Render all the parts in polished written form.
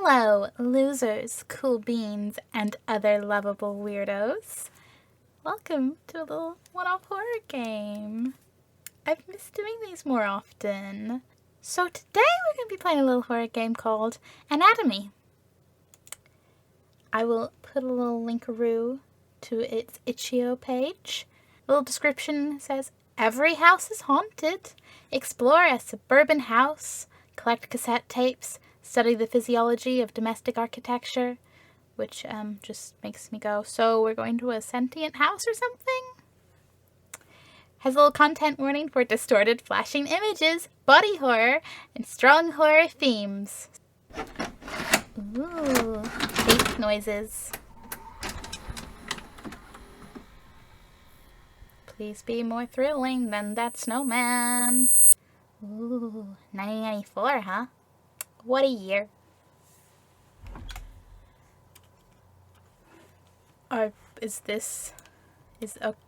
Hello, losers, cool beans, and other lovable weirdos. Welcome to a little one-off horror game. I've missed doing these more often. So today we're going to be playing a little horror game called Anatomy. I will put a little linkaroo to its itch.io page. The little description says, every house is haunted. Explore a suburban house. Collect cassette tapes. Study the physiology of domestic architecture. Which just makes me go, so we're going to a sentient house or something? Has a little content warning for distorted flashing images, body horror, and strong horror themes. Ooh, tape noises. Please be more thrilling than that snowman. Ooh, 1994, huh? What a year.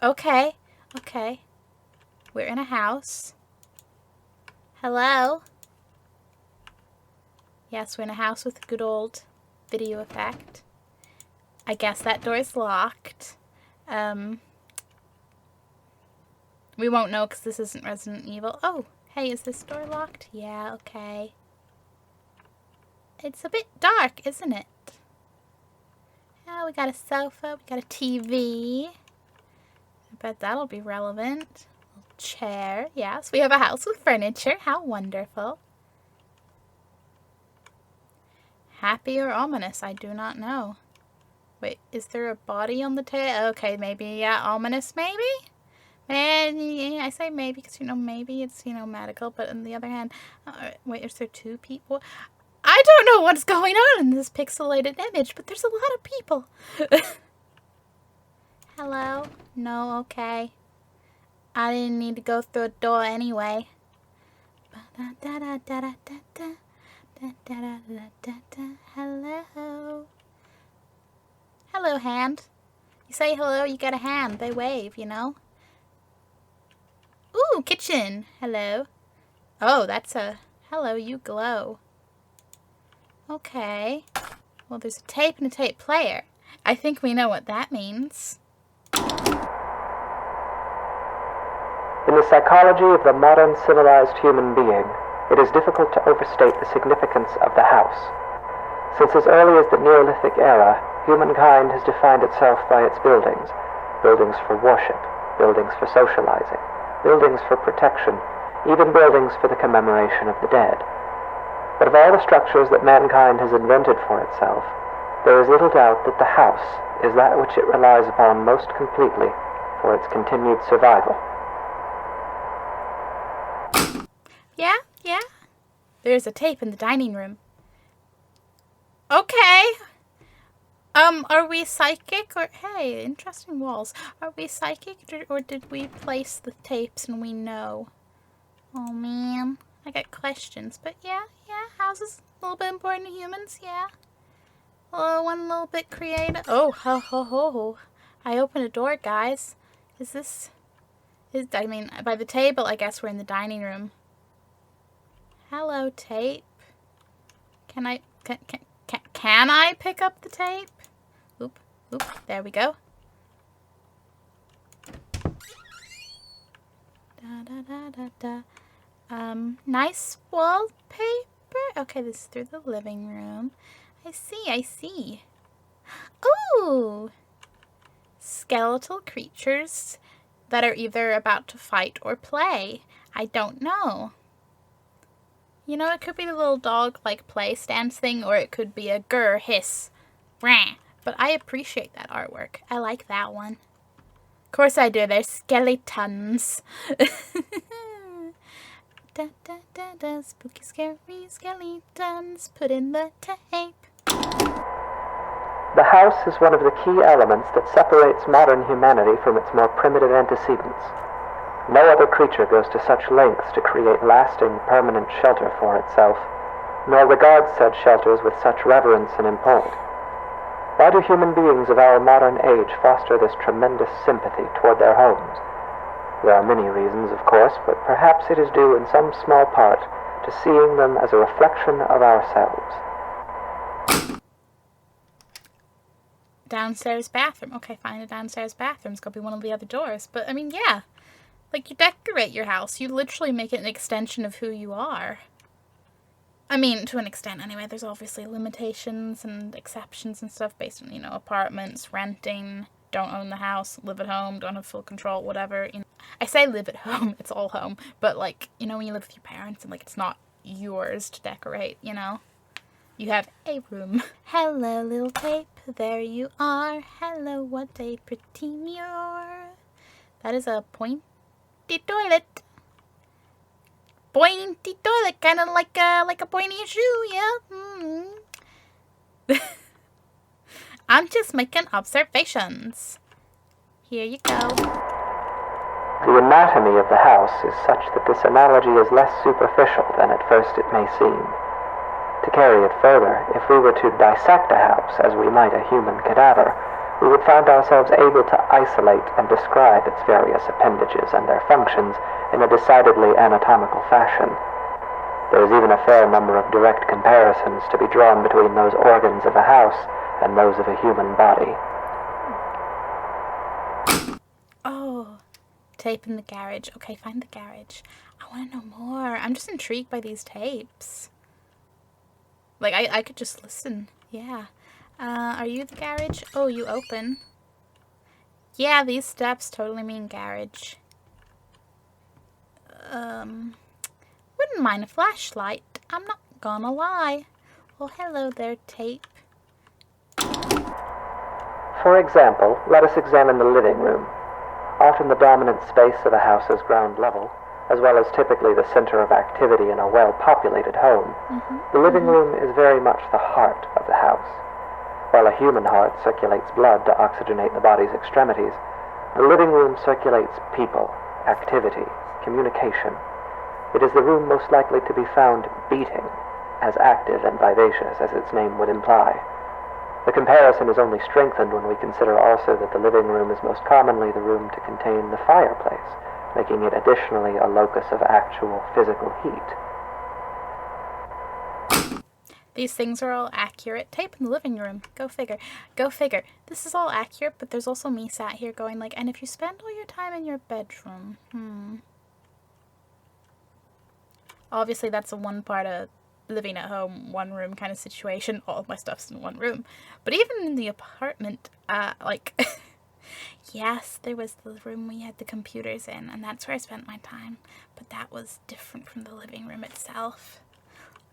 Okay. We're in a house. Hello? Yes, we're in a house with a good old video effect. I guess that door is locked. We won't know because this isn't Resident Evil. Oh, hey, is this door locked? Yeah, okay. It's a bit dark, isn't it? Yeah, we got a sofa, we got a TV. I bet that'll be relevant. A little chair, yes. We have a house with furniture. How wonderful. Happy or ominous? I do not know. Wait, is there a body on the table? Okay, maybe, yeah, ominous, maybe? Maybe, I say maybe because, maybe it's, medical, but on the other hand, wait, is there two people? I don't know what's going on in this pixelated image, but there's a lot of people. Hello? No, okay. I didn't need to go through a door anyway. Hello? Hello, hand. You say hello, you get a hand. They wave, Ooh, kitchen. Hello. Oh, that's a... Hello, you glow. Okay. Well, there's a tape and a tape player. I think we know what that means. In the psychology of the modern civilized human being, it is difficult to overstate the significance of the house. Since as early as the Neolithic era, humankind has defined itself by its buildings. Buildings for worship, buildings for socializing, buildings for protection, even buildings for the commemoration of the dead. But of all the structures that mankind has invented for itself, there is little doubt that the house is that which it relies upon most completely for its continued survival. Yeah. There's a tape in the dining room. Okay. Are we psychic or... Hey, interesting walls. Are we psychic or did we place the tapes and we know? Oh, man. I got questions, but yeah, houses a little bit important to humans, yeah. One little bit creative. Oh, ho. I opened a door, guys. By the table, I guess we're in the dining room. Hello, tape. Can I pick up the tape? Oop, there we go. Nice wallpaper. Okay, this is through the living room. I see. Ooh! Skeletal creatures that are either about to fight or play. I don't know. It could be the little dog-like play stance thing, or it could be a grr, hiss, rah. But I appreciate that artwork. I like that one. Of course I do. They're skeletons. Spooky, scary skeletons. Put in the tape. The house is one of the key elements that separates modern humanity from its more primitive antecedents. No other creature goes to such lengths to create lasting, permanent shelter for itself, nor regards said shelters with such reverence and import. Why do human beings of our modern age foster this tremendous sympathy toward their homes? There are many reasons, of course, but perhaps it is due in some small part to seeing them as a reflection of ourselves. downstairs bathroom. Okay, fine, a downstairs bathroom's gonna be one of the other doors. But, I mean, yeah. Like, you decorate your house. You literally make it an extension of who you are. I mean, to an extent, anyway. There's obviously limitations and exceptions and stuff based on, you know, apartments, renting, don't own the house, live at home, don't have full control, whatever. You know, I say live at home, it's all home. But, like, you know, when you live with your parents and, like, it's not yours to decorate, you know? You have a room. Hello, little tape, there you are. Hello, what a pretty mirror. That is a pointy toilet. Pointy toilet, kind of like a pointy shoe, yeah. I'm just making observations. Here you go. The anatomy of the house is such that this analogy is less superficial than at first it may seem. To carry it further, if we were to dissect a house as we might a human cadaver, we would find ourselves able to isolate and describe its various appendages and their functions in a decidedly anatomical fashion. There is even a fair number of direct comparisons to be drawn between those organs of a house and those of a human body. Oh, tape in the garage. Okay, find the garage. I want to know more. I'm just intrigued by these tapes. Like, I could just listen. Yeah. Are you the garage? Oh, you open. Yeah, these steps totally mean garage. Wouldn't mind a flashlight. I'm not gonna lie. Well, hello there, tape. For example, let us examine the living room. Often the dominant space of a house's ground level, as well as typically the center of activity in a well-populated home, the living room is very much the heart of the house. While a human heart circulates blood to oxygenate the body's extremities, the living room circulates people, activity, communication. It is the room most likely to be found beating, as active and vivacious as its name would imply. The comparison is only strengthened when we consider also that the living room is most commonly the room to contain the fireplace, making it additionally a locus of actual physical heat. These things are all accurate. Tape in the living room. Go figure. Go figure. This is all accurate, but there's also me sat here going like, and if you spend all your time in your bedroom, Obviously, that's a one part of living at home, one room kind of situation. All of my stuff's in one room. But even in the apartment, yes, there was the room we had the computers in, and that's where I spent my time. But that was different from the living room itself.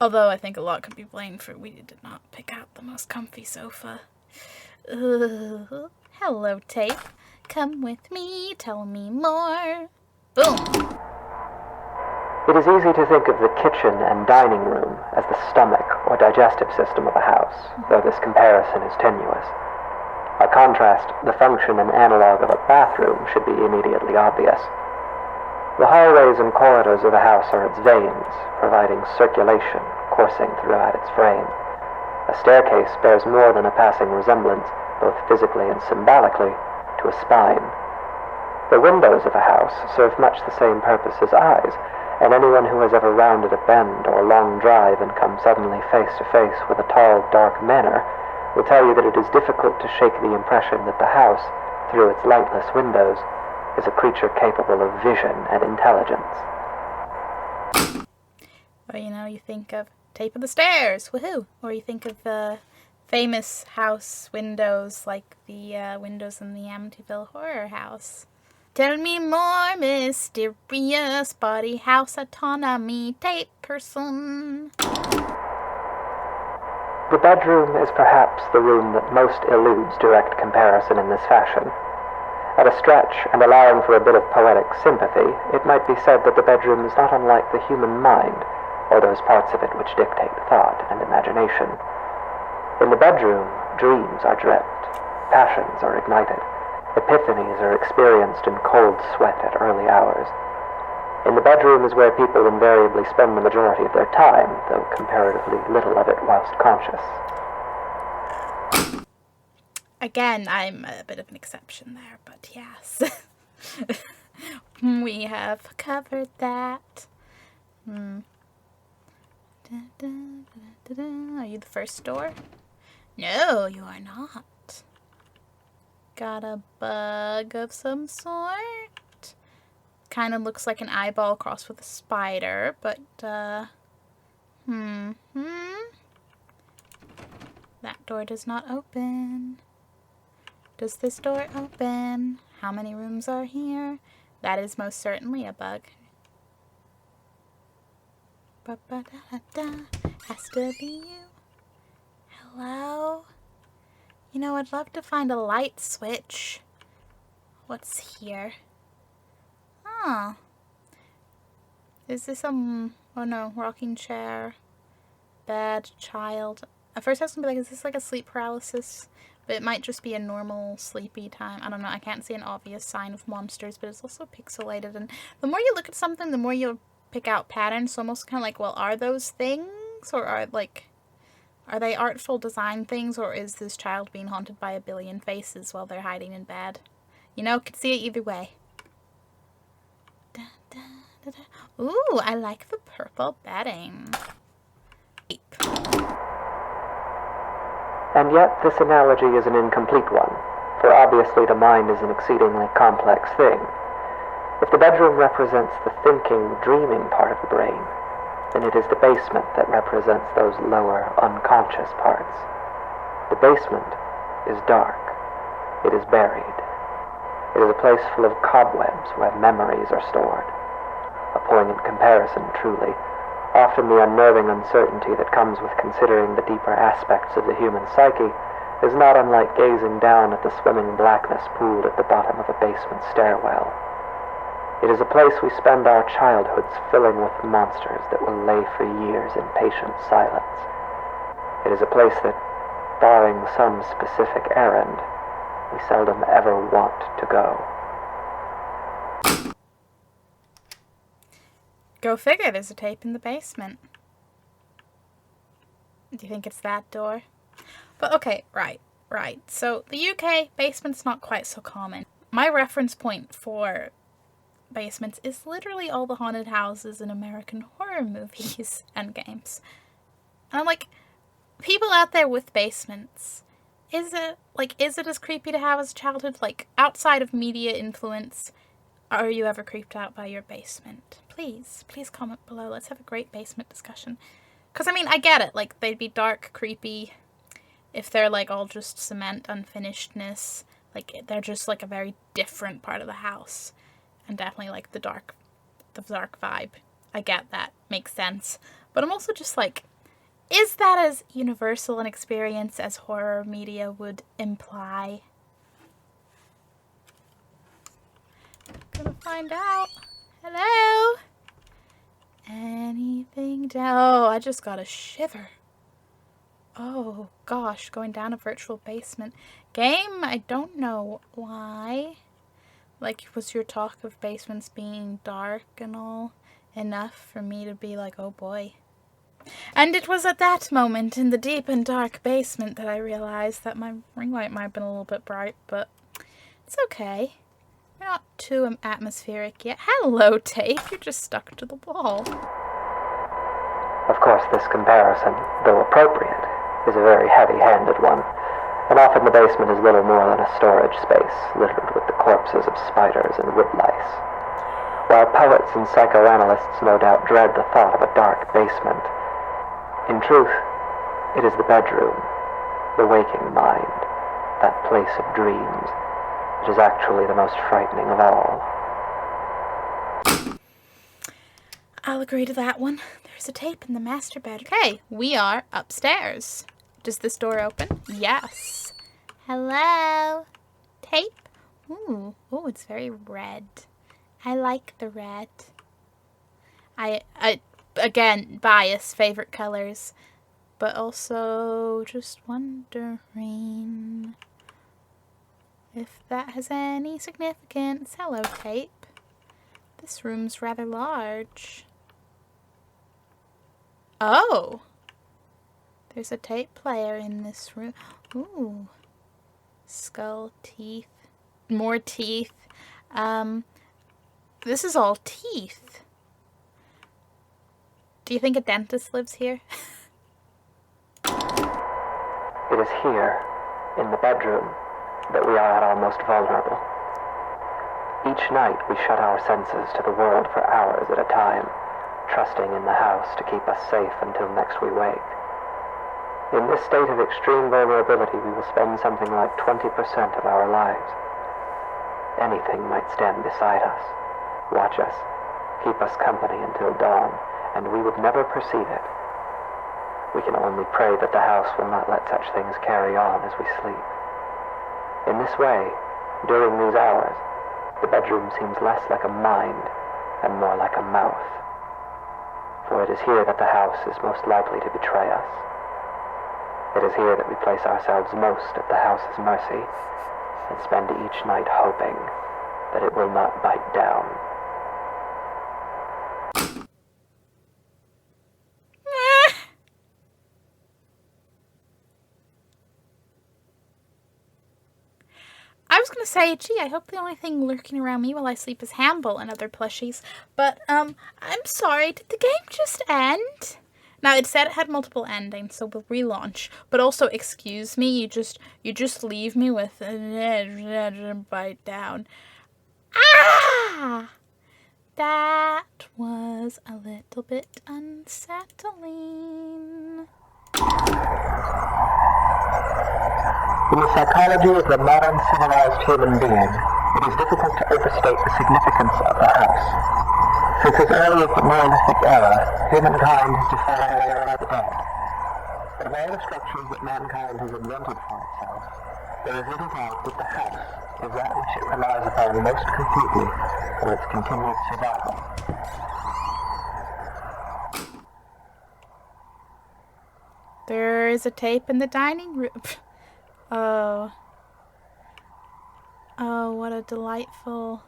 Although I think a lot can be blamed for we did not pick out the most comfy sofa. Hello, tape. Come with me, tell me more. Boom. It is easy to think of the kitchen and dining room as the stomach or digestive system of a house, though this comparison is tenuous. By contrast, the function and analog of a bathroom should be immediately obvious. The hallways and corridors of a house are its veins, providing circulation coursing throughout its frame. A staircase bears more than a passing resemblance, both physically and symbolically, to a spine. The windows of a house serve much the same purpose as eyes, and anyone who has ever rounded a bend or long drive and come suddenly face to face with a tall, dark manor will tell you that it is difficult to shake the impression that the house, through its lightless windows, is a creature capable of vision and intelligence. Well, you know, you think of tape of the stairs, woohoo! Or you think of the famous house windows, like the windows in the Amityville Horror House. Tell me more, mysterious body house autonomy tape person. The bedroom is perhaps the room that most eludes direct comparison in this fashion. At a stretch, and allowing for a bit of poetic sympathy, it might be said that the bedroom is not unlike the human mind, or those parts of it which dictate thought and imagination. In the bedroom, dreams are dreamt, passions are ignited, epiphanies are experienced in cold sweat at early hours. In the bedroom is where people invariably spend the majority of their time, though comparatively little of it whilst conscious. Again, I'm a bit of an exception there, but yes. We have covered that. Are you the first door? No, you are not. got a bug of some sort. Kind of looks like an eyeball crossed with a spider, but, That door does not open. Does this door open? How many rooms are here? That is most certainly a bug. Ba-ba-da-da-da. Has to be you. Hello? You know, I'd love to find a light switch. What's here? Oh. Is this oh no, rocking chair, bed, child. At first I was gonna be like, is this like a sleep paralysis? But it might just be a normal sleepy time. I don't know, I can't see an obvious sign of monsters, but it's also pixelated, and the more you look at something, the more you'll pick out patterns, so I'm also kind of like, well, are those things? Or are they artful design things, or is this child being haunted by a billion faces while they're hiding in bed? You know, could see it either way. Da, da, da, da. Ooh, I like the purple bedding. And yet this analogy is an incomplete one, for obviously the mind is an exceedingly complex thing. If the bedroom represents the thinking, dreaming part of the brain, then it is the basement that represents those lower, unconscious parts. The basement is dark. It is buried. It is a place full of cobwebs where memories are stored. A poignant comparison, truly. Often the unnerving uncertainty that comes with considering the deeper aspects of the human psyche is not unlike gazing down at the swimming blackness pooled at the bottom of a basement stairwell. It is a place we spend our childhoods filling with monsters that will lay for years in patient silence. It is a place that, barring some specific errand, we seldom ever want to go. Go figure, there's a tape in the basement. Do you think it's that door? But okay, right. So the UK, basement's not quite so common. My reference point for basements is literally all the haunted houses in American horror movies and games. And I'm like, people out there with basements, is it as creepy to have as a childhood? Like, outside of media influence, are you ever creeped out by your basement? Please comment below. Let's have a great basement discussion. Because, I mean, I get it. Like, they'd be dark, creepy, if they're, like, all just cement unfinishedness. Like, they're just, like, a very different part of the house. And definitely, like, the dark vibe. I get that. Makes sense. But I'm also just like, is that as universal an experience as horror media would imply? Gonna find out. Hello? Anything down? Oh, I just got a shiver. Oh, gosh. Going down a virtual basement. Game? I don't know why. Like, was your talk of basements being dark and all enough for me to be like, oh boy. And it was at that moment in the deep and dark basement that I realized that my ring light might have been a little bit bright, but it's okay. We're not too atmospheric yet. Hello, Tape. You're just stuck to the wall. Of course, this comparison, though appropriate, is a very heavy-handed one. And often the basement is little more than a storage space, littered with the corpses of spiders and woodlice. While poets and psychoanalysts no doubt dread the thought of a dark basement, in truth, it is the bedroom, the waking mind, that place of dreams, that is actually the most frightening of all. I'll agree to that one. There's a tape in the master bedroom. Okay, we are upstairs. Does this door open? Yes. Hello? Tape? Ooh, it's very red. I like the red. I again, bias, favorite colors. But also just wondering if that has any significance. Hello, Tape. This room's rather large. Oh! There's a tape player in this room. Ooh. Skull, teeth. More teeth. This is all teeth. Do you think a dentist lives here? It is here, in the bedroom, that we are at our most vulnerable. Each night we shut our senses to the world for hours at a time, trusting in the house to keep us safe until next we wake. In this state of extreme vulnerability, we will spend something like 20% of our lives. Anything might stand beside us, watch us, keep us company until dawn, and we would never perceive it. We can only pray that the house will not let such things carry on as we sleep. In this way, during these hours, the bedroom seems less like a mind and more like a mouth. For it is here that the house is most likely to betray us. It is here that we place ourselves most at the house's mercy and spend each night hoping that it will not bite down. I was gonna say, gee, I hope the only thing lurking around me while I sleep is Hamble and other plushies. But, I'm sorry, did the game just end? Now, it said it had multiple endings, so we'll relaunch. But also, excuse me, you just leave me with bite down. Ah! That was a little bit unsettling. In the psychology of the modern civilized human being, it is difficult to overstate the significance of the house. Since as early as the Neolithic era, humankind has defied the dead. But of all the structures that mankind has invented for itself, there is little doubt that the house is that which it relies upon most completely for its continued survival. There is a tape in the dining room. Oh. Oh, what a delightful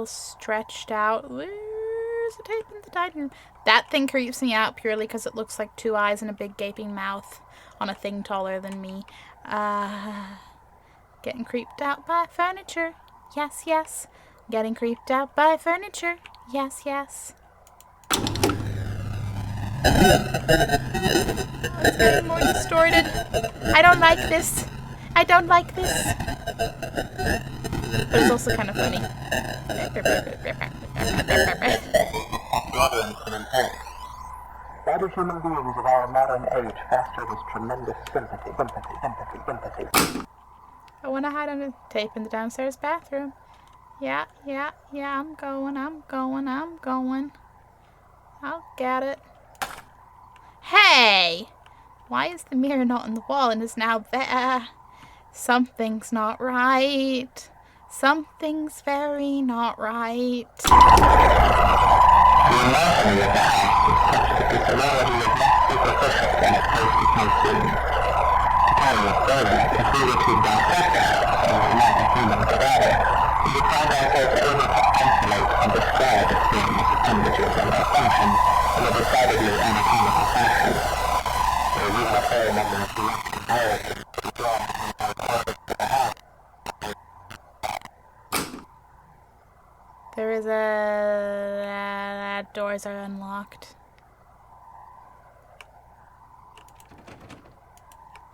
stretched out. There's a tape in the dining room. That thing creeps me out purely because it looks like two eyes and a big gaping mouth on a thing taller than me. Getting creeped out by furniture. Yes, yes. Getting creeped out by furniture. Yes, yes. It's getting more distorted. I don't like this. I don't like this. But it's also kind of funny. Why do human beings of our modern age foster this tremendous sympathy? I want to hide under the tape in the downstairs bathroom. Yeah, I'm going. I'll get it. Hey! Why is the mirror not on the wall and is now there? Something's not right. Something's very not right. There is doors are unlocked.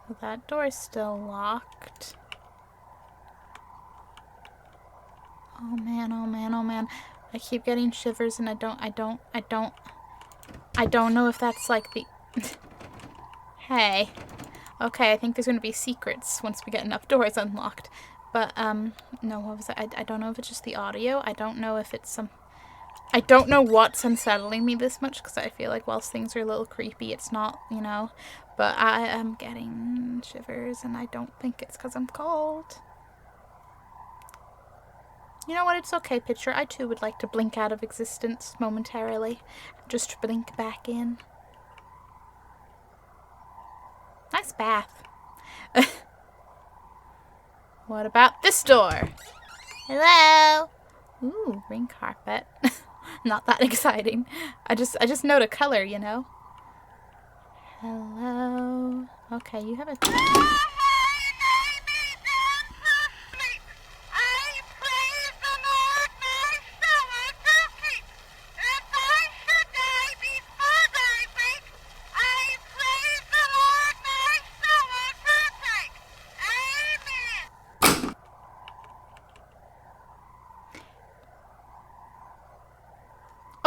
Well, that door's still locked. Oh man. I keep getting shivers and I don't know if that's like the... Hey. Okay, I think there's gonna be secrets once we get enough doors unlocked. But, no, what was it? I don't know if it's just the audio. I don't know if it's some... I don't know what's unsettling me this much, because I feel like whilst things are a little creepy, it's not, you know. But I am getting shivers, and I don't think it's because I'm cold. You know what? It's okay, picture. I too would like to blink out of existence momentarily. Just blink back in. Nice bath. What about this door? Hello? Ooh, ring carpet. Not that exciting. I just know the color, you know. Hello. Okay, you have a...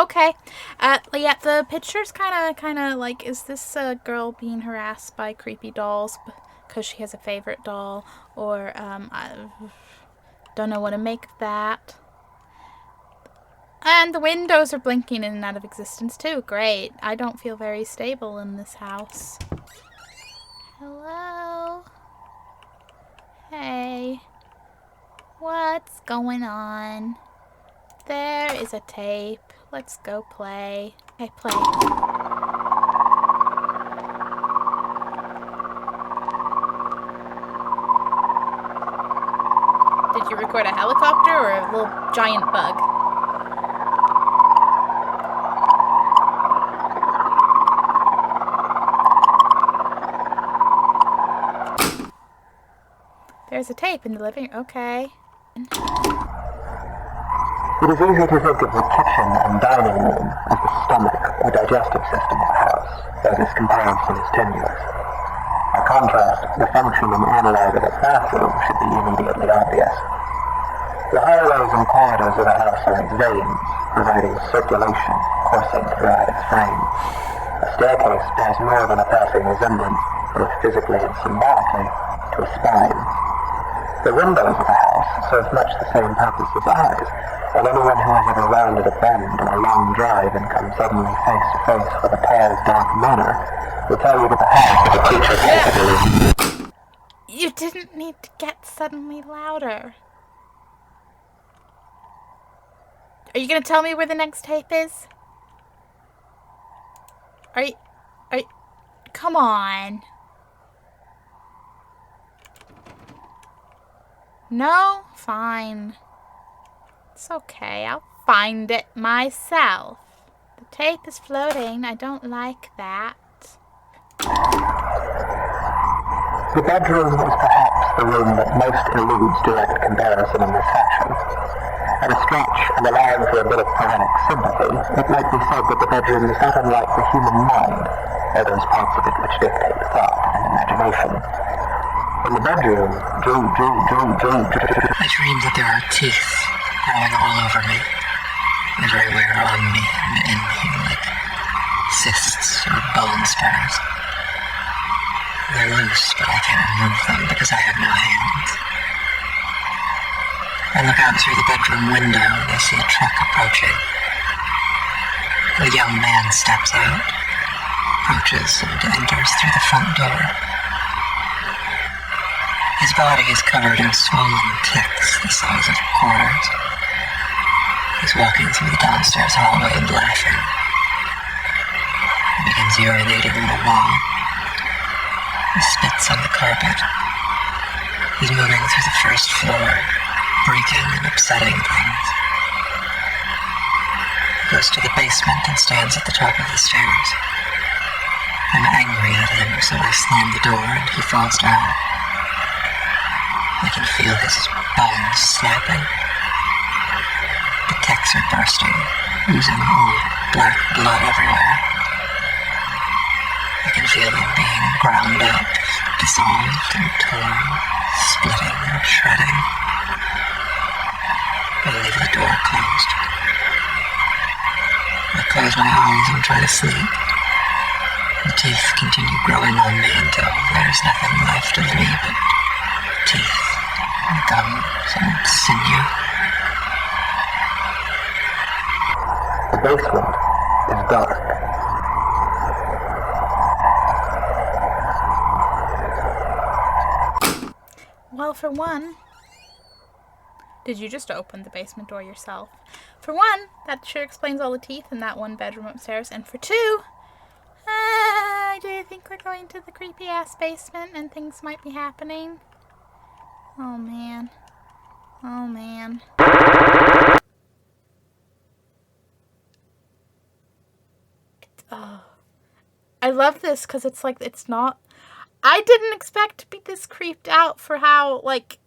Okay. Yeah, the picture's kind of like, is this a girl being harassed by creepy dolls because she has a favorite doll? Or, I don't know what to make of that. And the windows are blinking in and out of existence too. Great. I don't feel very stable in this house. Hello? Hey. What's going on? There is a tape. Let's go play. Okay, play. Did you record a helicopter or a little giant bug? There's a tape in the living room. Okay. It is easy to think of the kitchen and dining room as the stomach or digestive system of the house, though this comparison is tenuous. By contrast, the function and analog of its bathroom should be immediately obvious. The hallways and corridors of the house are like veins, providing circulation coursing throughout its frame. A staircase bears more than a passing resemblance, both physically and symbolically, to a spine. The windows of the house serve much the same purpose as eyes, and anyone who has ever rounded a bend on a long drive and come suddenly face to face with a tall, dark manor will tell you that the house is a creature capable of... You didn't need to get suddenly louder. Are you gonna tell me where the next tape is? Are you... Come on. No? Fine. It's okay. I'll find it myself. The tape is floating. I don't like that. The bedroom is perhaps the room that most eludes direct comparison in this fashion. At a stretch, and allowing for a bit of poetic sympathy, it might be said that the bedroom is not unlike the human mind, or those parts of it which dictate thought and imagination. In the bedroom, I dream that there are teeth growing all over me, everywhere on me and in me, like cysts or bone spurs. They're loose, but I can't remove them because I have no hands. I look out through the bedroom window and I see a truck approaching. A young man steps out, approaches, and enters through the front door. His body is covered in swollen ticks the size of quarters. He's walking through the downstairs hallway and laughing. He begins urinating on the wall. He spits on the carpet. He's moving through the first floor, breaking and upsetting things. He goes to the basement and stands at the top of the stairs. I'm angry at him, so I slam the door and he falls down. I can feel his bones snapping. The ticks are bursting, oozing old black blood everywhere. I can feel him being ground up, dissolved and torn, splitting and shredding. I leave the door closed. I close my eyes and try to sleep. The teeth continue growing on me until there's nothing left of me but teeth. Gums and sinew. The basement is dark. Well, for one... Did you just open the basement door yourself? For one, that sure explains all the teeth in that one bedroom upstairs. And for two... do you think we're going to the creepy-ass basement and things might be happening? Oh, man. Oh, man. I love this because it's like, it's not... I didn't expect to be this creeped out for how, like,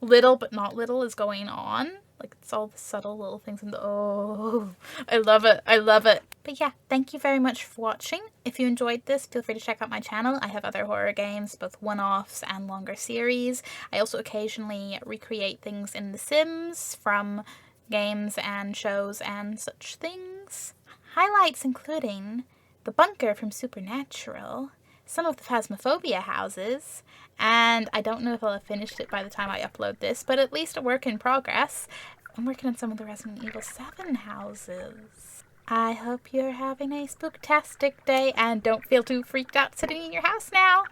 little but not little is going on. Like, it's all the subtle little things in the... Oh, I love it. I love it. But yeah, thank you very much for watching. If you enjoyed this, feel free to check out my channel. I have other horror games, both one-offs and longer series. I also occasionally recreate things in The Sims from games and shows and such things. highlights. Highlights including the bunker from Supernatural, some of the Phasmophobia houses, and I don't know if I'll have finished it by the time I upload this, but at least a work in progress. I'm working on some of the Resident Evil 7 houses. I hope you're having a spooktastic day and don't feel too freaked out sitting in your house now.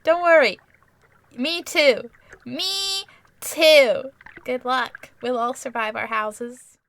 Don't worry. Me too. Me too. Good luck. We'll all survive our houses.